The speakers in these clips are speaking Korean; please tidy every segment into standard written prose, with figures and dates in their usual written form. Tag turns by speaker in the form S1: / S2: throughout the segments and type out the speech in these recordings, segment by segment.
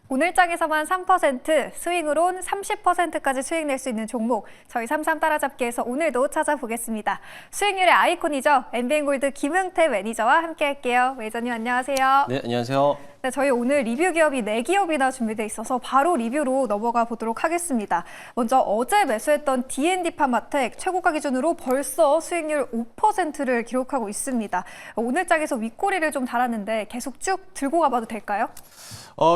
S1: 오늘 장에서만 3%, 스윙으론 30%까지 수익 낼 수 있는 종목, 저희 삼삼 따라잡기에서 오늘도 찾아보겠습니다. 수익률의 아이콘이죠. 엔비엔골드 김흥태 매니저와 함께할게요. 매니저님 안녕하세요.
S2: 네, 안녕하세요.
S1: 네, 저희 오늘 리뷰 기업이 4기업이나 준비되어 있어서 바로 리뷰로 넘어가 보도록 하겠습니다. 먼저 어제 매수했던 D&D 파마텍 최고가 기준으로 벌써 수익률 5%를 기록하고 있습니다. 오늘 장에서 윗꼬리를 좀 달았는데 계속 쭉 들고 가봐도 될까요?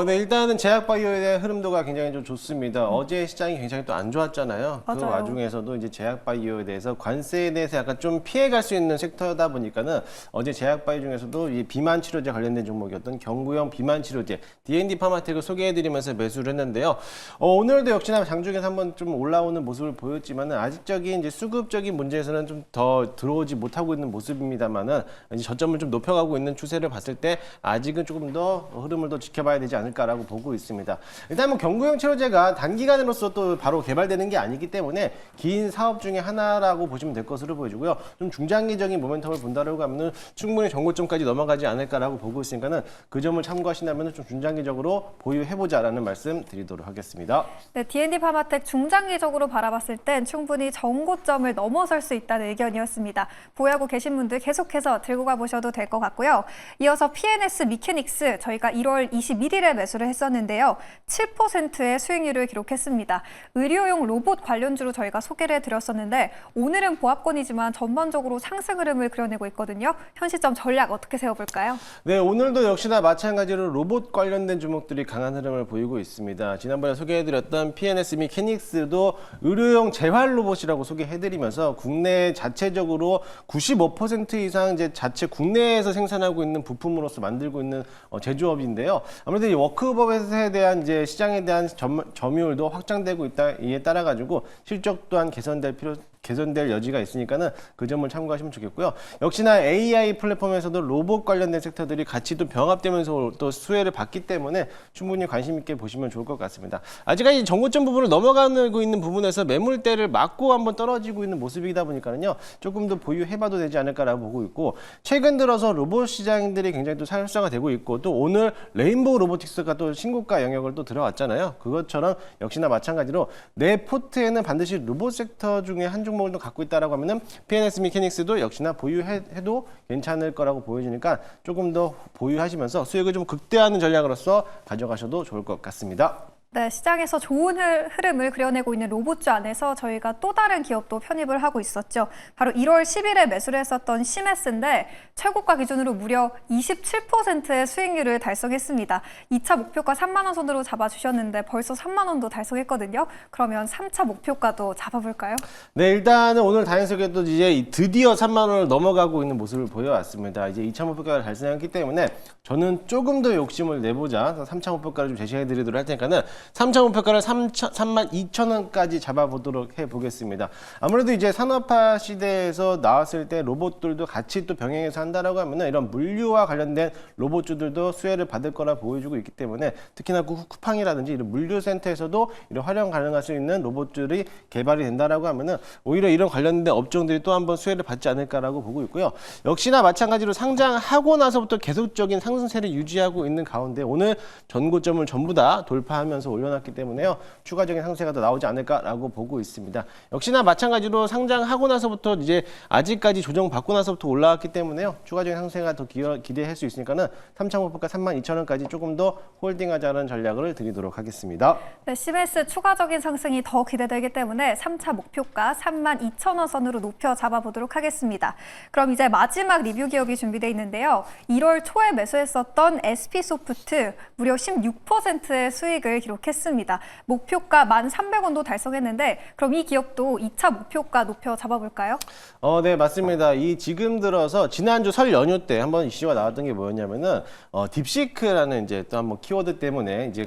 S2: 네, 일단은 제약바이오에 대한 흐름도가 굉장히 좀 좋습니다. 어제 시장이 굉장히 또 안 좋았잖아요.
S1: 맞아요.
S2: 그 와중에서도 이제 제약바이오에 대해서 관세에 대해서 약간 좀 피해갈 수 있는 섹터다 보니까는 어제 제약바이오 중에서도 이 비만 치료제 관련된 종목이었던 경구용 비만 치료제 D&D 파마텍을 소개해드리면서 매수를 했는데요. 오늘도 역시나 장중에서 한번 좀 올라오는 모습을 보였지만은 아직적인 이제 수급적인 문제에서는 좀 더 들어오지 못하고 있는 모습입니다만은 이제 저점을 좀 높여가고 있는 추세를 봤을 때 아직은 조금 더 흐름을 더 지켜봐야 되지 않을까라고 보고 있습니다. 일단 뭐 경구용 치료제가 단기간으로서 또 바로 개발되는 게 아니기 때문에 긴 사업 중에 하나라고 보시면 될 것으로 보여지고요. 좀 중장기적인 모멘텀을 본다라고 하면은 충분히 정고점까지 넘어가지 않을까라고 보고 있으니까는 그 점을 참고하신다면은 좀 중장기적으로 보유해보자라는 말씀 드리도록 하겠습니다.
S1: 네, D&D 파마텍 중장기적으로 바라봤을 땐 충분히 정고점을 넘어설 수 있다는 의견이었습니다. 보유하고 계신 분들 계속해서 들고 가보셔도 될 것 같고요. 이어서 PNS 미케닉스 저희가 1월 21일에 매수를 했었는데요. 7%의 수익률을 기록했습니다. 의료용 로봇 관련주로 저희가 소개를 해드렸었는데 오늘은 보합권이지만 전반적으로 상승 흐름을 그려내고 있거든요. 현 시점 전략 어떻게 세워볼까요?
S2: 네, 오늘도 역시나 마찬가지로 로봇 관련된 종목들이 강한 흐름을 보이고 있습니다. 지난번에 소개해드렸던 PNS 미케닉스도 의료용 재활 로봇이라고 소개해드리면서 국내 자체적으로 95% 이상 이제 자체 국내에서 생산하고 있는 부품으로서 만들고 있는 제조업인데요. 아무래도 이 워크업에 대한 이제 시장에 대한 점유율도 확장되고 있다. 이에 따라 가지고 실적 또한 개선될 여지가 있으니까는 그 점을 참고하시면 좋겠고요. 역시나 AI 플랫폼에서도 로봇 관련된 섹터들이 같이 또 병합되면서 또 수혜를 받기 때문에 충분히 관심 있게 보시면 좋을 것 같습니다. 아직까지 정고점 부분을 넘어가고 있는 부분에서 매물대를 맞고 한번 떨어지고 있는 모습이다 보니까는요. 조금 더 보유해봐도 되지 않을까라고 보고 있고 최근 들어서 로봇 시장들이 굉장히 또 활성화되고 있고 또 오늘 레인보우 로보틱스가 또 신고가 영역을 또 들어왔잖아요. 그것처럼 역시나 마찬가지로 내 포트에는 반드시 로봇 섹터 중에 한 종목을 또 갖고 있다라고 하면은 PNS 미케닉스도 역시나 보유해도 괜찮을 거라고 보여지니까 조금 더 보유하시면서 수익을 좀 극대화하는 전략으로서 가져가셔도 좋을 것 같습니다.
S1: 네, 시장에서 좋은 흐름을 그려내고 있는 로봇주 안에서 저희가 또 다른 기업도 편입을 하고 있었죠. 바로 1월 10일에 매수를 했었던 시메스인데 최고가 기준으로 무려 27%의 수익률을 달성했습니다. 2차 목표가 3만 원 선으로 잡아주셨는데 벌써 3만 원도 달성했거든요. 그러면 3차 목표가도 잡아볼까요?
S2: 네, 일단은 오늘 다행스럽게도 이제 드디어 3만 원을 넘어가고 있는 모습을 보여왔습니다. 이제 2차 목표가를 달성했기 때문에 저는 조금 더 욕심을 내보자 3차 목표가를 좀 제시해드리도록 할 테니까는 3차 목표가를 32,000원까지 잡아보도록 해보겠습니다. 아무래도 이제 산업화 시대에서 나왔을 때 로봇들도 같이 또 병행해서 한다라고 하면 이런 물류와 관련된 로봇주들도 수혜를 받을 거라 보여주고 있기 때문에 특히나 쿠팡이라든지 이런 물류센터에서도 이런 활용 가능할 수 있는 로봇들이 개발이 된다라고 하면은 오히려 이런 관련된 업종들이 또 한번 수혜를 받지 않을까라고 보고 있고요. 역시나 마찬가지로 상장하고 나서부터 계속적인 상승세를 유지하고 있는 가운데 오늘 전고점을 전부 다 돌파하면서 올려놨기 때문에요. 추가적인 상승세가 더 나오지 않을까라고 보고 있습니다. 역시나 마찬가지로 상장하고 나서부터 이제 아직까지 조정받고 나서부터 올라왔기 때문에요. 추가적인 상승세가 더 기대할 수 있으니까는 3차 목표가 32,000원까지 조금 더 홀딩하자는 전략을 드리도록 하겠습니다.
S1: 네, 시메스 추가적인 상승이 더 기대되기 때문에 3차 목표가 32,000원 선으로 높여 잡아보도록 하겠습니다. 그럼 이제 마지막 리뷰 기업이 준비되어 있는데요. 1월 초에 매수했었던 SP소프트 무려 16%의 수익을 기록했습니다. 목표가 1,300원도 달성했는데 그럼 이 기업도 2차 목표가 높여 잡아볼까요?
S2: 네, 맞습니다. 지금 들어서 지난주 설 연휴 때 한번 이슈가 나왔던 게 뭐였냐면은 딥시크라는 이제 또 한번 키워드 때문에 이제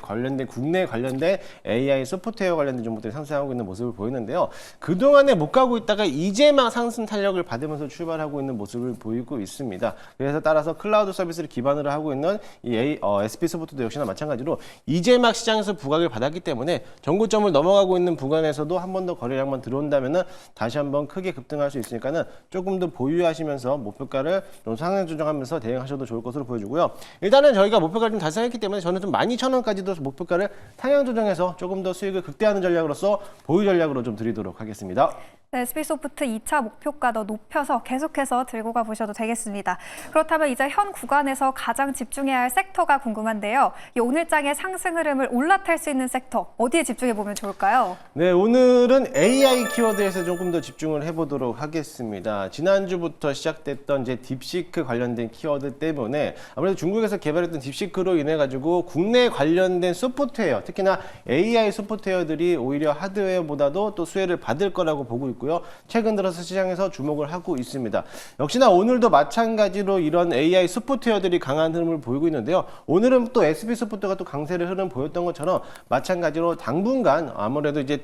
S2: 국내 관련된 AI 소프트웨어 관련된 종목들이 상승하고 있는 모습을 보이는데요. 그동안에 못 가고 있다가 이제 막 상승 탄력을 받으면서 출발하고 있는 모습을 보이고 있습니다. 그래서 따라서 클라우드 서비스를 기반으로 하고 있는 이 SP소프트도 역시나 마찬가지로 이제 막 시장에서 부각을 받았기 때문에 전고점을 넘어가고 있는 구간에서도 한 번 더 거래량만 들어온다면은 다시 한번 크게 급등할 수 있으니까는 조금 더 보유하시면서 목표가를 좀 상향 조정하면서 대응하셔도 좋을 것으로 보여지고요. 일단은 저희가 목표가를 좀 달성했기 때문에 저는 좀 12,000원까지도 목표가를 상향 조정해서 조금 더 수익을 극대화하는 전략으로서 보유 전략으로 좀 드리도록 하겠습니다.
S1: 네, SB소프트 2차 목표가 더 높여서 계속해서 들고 가보셔도 되겠습니다. 그렇다면 이제 현 구간에서 가장 집중해야 할 섹터가 궁금한데요. 이 오늘장의 상승 흐름을 올라탈 수 있는 섹터, 어디에 집중해 보면 좋을까요?
S2: 네, 오늘은 AI 키워드에서 조금 더 집중을 해보도록 하겠습니다. 지난주부터 시작됐던 이제 딥시크 관련된 키워드 때문에 아무래도 중국에서 개발했던 딥시크로 인해 가지고 국내 관련된 소프트웨어, 특히나 AI 소프트웨어들이 오히려 하드웨어보다도 또 수혜를 받을 거라고 보고 있고요. 최근 들어서 시장에서 주목을 하고 있습니다. 역시나 오늘도 마찬가지로 이런 AI 소프트웨어들이 강한 흐름을 보이고 있는데요. 오늘은 또 SB소프트가 또 강세를 흐름 보였던 것처럼 마찬가지로 당분간 아무래도 이제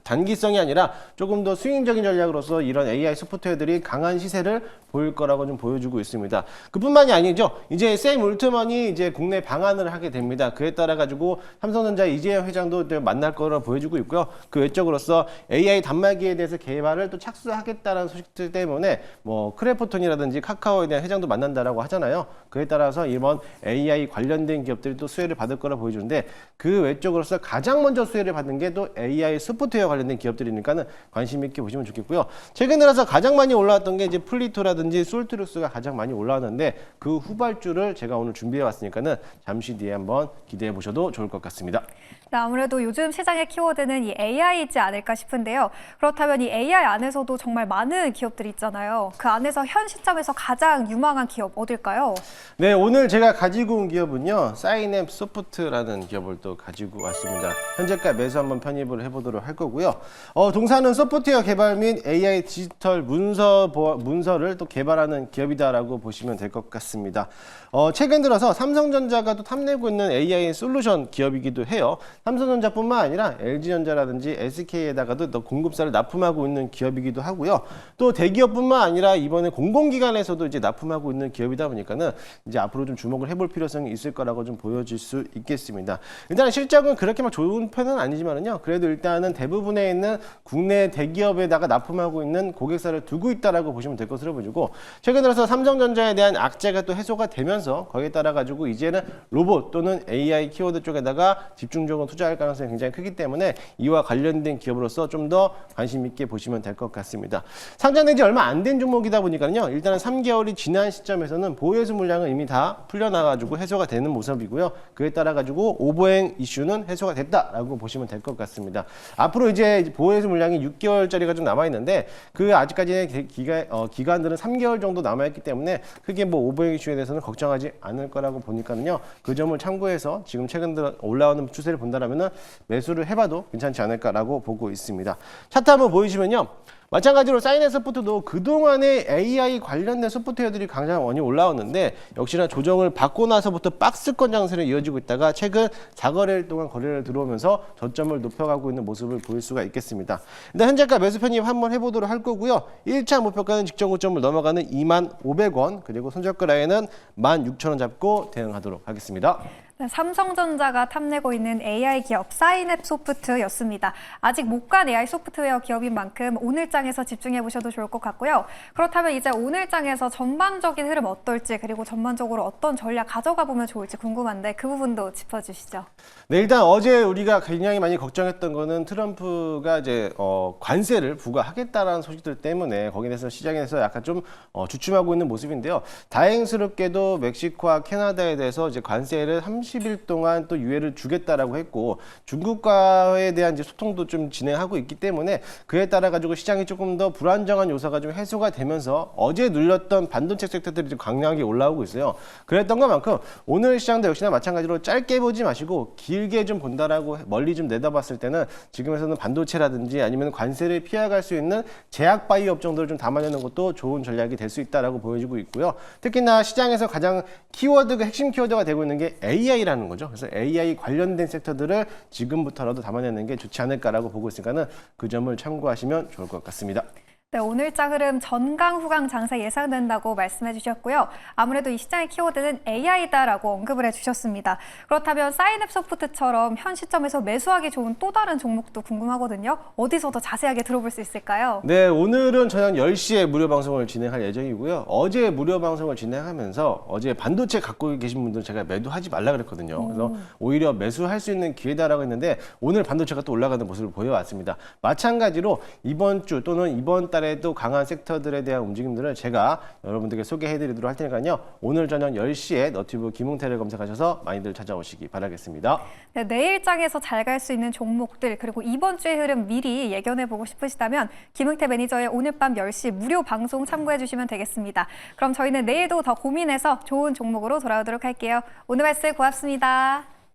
S2: 단기성이 아니라 조금 더 스윙적인 전략으로서 이런 AI 소프트웨어들이 강한 시세를 보일 거라고 좀 보여주고 있습니다. 그뿐만이 아니죠. 이제 샘 울트먼이 이제 국내 방한을 하게 됩니다. 그에 따라 가지고 삼성전자 이재용 회장도 만날 거라 보여주고 있고요. 그 외적으로서 AI 단말기에 대해서 개발을 또 착수하겠다는 소식들 때문에 뭐 크래프톤이라든지 카카오에 대한 회장도 만난다라고 하잖아요. 그에 따라서 이번 AI 관련된 기업들이 또 수혜를 받을 거라 보여주는데 그 외적으로서 가장 먼저 수혜를 받는 게 또 AI 소프트웨어 관련된 기업들이니까는 관심 있게 보시면 좋겠고요. 최근 들어서 가장 많이 올라왔던 게 이제 플리토라든지 솔트룩스가 가장 많이 올라왔는데 그 후발주를 제가 오늘 준비해 왔으니까는 잠시 뒤에 한번 기대해 보셔도 좋을 것 같습니다.
S1: 네, 아무래도 요즘 시장의 키워드는 이 AI이지 않을까 싶은데요. 그렇다면 이 AI 안에서도 정말 많은 기업들이 있잖아요. 그 안에서 현 시점에서 가장 유망한 기업 어딜까요?
S2: 네, 오늘 제가 가지고 온 기업은요, 사인앱 소프트라는 기업을 또 가지고 왔습니다. 현재가 매수 한번 편입을 해보도록 할 거고요. 동사는 소프트웨어 개발 및 AI 디지털 문서를 또 개발하는 기업이다라고 보시면 될 것 같습니다. 최근 들어서 삼성전자가 또 탐내고 있는 AI 솔루션 기업이기도 해요. 삼성전자뿐만 아니라 LG전자라든지 SK에다가도 또 공급사를 납품하고 있는 기업이기도 하고요. 또 대기업뿐만 아니라 이번에 공공기관에서도 이제 납품하고 있는 기업이다 보니까는 이제 앞으로 좀 주목을 해볼 필요성이 있을 거라고 좀 보여질 수 있겠습니다. 일단 실적은 그렇게 막 좋은 편은 아니지만은요. 그래도 일단은 대부분에 있는 국내 대기업에다가 납품하고 있는 고객사를 두고 있다라고 보시면 될 것으로 보이고 최근 들어서 삼성전자에 대한 악재가 또 해소가 되면서 거기에 따라 가지고 이제는 로봇 또는 AI 키워드 쪽에다가 집중적으로 투자할 가능성이 굉장히 크기 때문에 이와 관련된 기업으로서 좀 더 관심 있게 보시면 될 것 같습니다. 상장된 지 얼마 안 된 종목이다 보니까요. 일단은 3개월이 지난 시점에서는 보유해수 물량은 이미 다 풀려나가지고 해소가 되는 모습이고요. 그에 따라 가지고 오버행 이슈는 해소가 됐다라고 보시면 될 것 같습니다. 앞으로 이제 보유해수 물량이 6개월짜리가 좀 남아 있는데 그 아직까지의 기간들은 3개월 정도 남아 있기 때문에 크게 뭐 오버행 이슈에 대해서는 걱정하지 않을 거라고 보니까는요. 그 점을 참고해서 지금 최근 들어 올라오는 추세를 본다라면은 매수를 해봐도 괜찮지 않을까라고 보고 있습니다. 차트 한번 보이시면요. 마찬가지로 사인앱 소프트도 그동안에 AI 관련된 소프트웨어들이 가장 많이 올라왔는데 역시나 조정을 받고 나서부터 박스권 장세를 이어지고 있다가 최근 4거래일 동안 거래를 들어오면서 저점을 높여가고 있는 모습을 보일 수가 있겠습니다. 일단 현재가 매수 편입 한번 해보도록 할 거고요. 1차 목표가는 직전 고점을 넘어가는 25,500원 그리고 손절가 라인은 16,000원 잡고 대응하도록 하겠습니다.
S1: 네, 삼성전자가 탐내고 있는 AI 기업 사인앱 소프트였습니다. 아직 못 간 AI 소프트웨어 기업인 만큼 오늘장에서 집중해 보셔도 좋을 것 같고요. 그렇다면 이제 오늘장에서 전반적인 흐름 어떨지 그리고 전반적으로 어떤 전략 가져가 보면 좋을지 궁금한데 그 부분도 짚어주시죠.
S2: 네, 일단 어제 우리가 굉장히 많이 걱정했던 거는 트럼프가 이제 관세를 부과하겠다라는 소식들 때문에 거기에 대해서 시장에서 약간 좀 주춤하고 있는 모습인데요. 다행스럽게도 멕시코와 캐나다에 대해서 이제 관세를 30일 동안 또 유예를 주겠다라고 했고 중국과에 대한 이제 소통도 좀 진행하고 있기 때문에 그에 따라 가지고 시장이 조금 더 불안정한 요소가 좀 해소가 되면서 어제 눌렸던 반도체 섹터들이 좀 강력하게 올라오고 있어요. 그랬던 것만큼 오늘 시장도 역시나 마찬가지로 짧게 보지 마시고 길게 좀 본다라고 멀리 좀 내다봤을 때는 지금에서는 반도체라든지 아니면 관세를 피해갈 수 있는 제약 바이오 업종들을 좀 담아내는 것도 좋은 전략이 될 수 있다라고 보여지고 있고요. 특히나 시장에서 가장 키워드가 핵심 키워드가 되고 있는 게 AI라는 거죠. 그래서 AI 관련된 섹터들을 지금부터라도 담아내는 게 좋지 않을까라고 보고 있으니까는 그 점을 참고하시면 좋을 것 같습니다.
S1: 네, 오늘장 흐름 전강 후강 장세 예상된다고 말씀해 주셨고요. 아무래도 이 시장의 키워드는 AI다라고 언급을 해주셨습니다. 그렇다면 사인앱 소프트처럼 현 시점에서 매수하기 좋은 또 다른 종목도 궁금하거든요. 어디서 더 자세하게 들어볼 수 있을까요?
S2: 네, 오늘은 저녁 10시에 무료 방송을 진행할 예정이고요. 어제 무료 방송을 진행하면서 어제 반도체 갖고 계신 분들은 제가 매도하지 말라 그랬거든요. 그래서 오히려 매수할 수 있는 기회다라고 했는데 오늘 반도체가 또 올라가는 모습을 보여왔습니다. 마찬가지로 이번 주 또는 이번 달에도 강한 섹터들에 대한 움직임들을 제가 여러분들께 소개해드리도록 할 테니까요. 오늘 저녁 10시에 너튜브 김웅태를 검색하셔서 많이들 찾아오시기 바라겠습니다.
S1: 네, 내일장에서 잘 갈 수 있는 종목들 그리고 이번 주의 흐름 미리 예견해보고 싶으시다면 김웅태 매니저의 오늘 밤 10시 무료 방송 참고해 주시면 되겠습니다. 그럼 저희는 내일도 더 고민해서 좋은 종목으로 돌아오도록 할게요. 오늘 말씀 고맙습니다.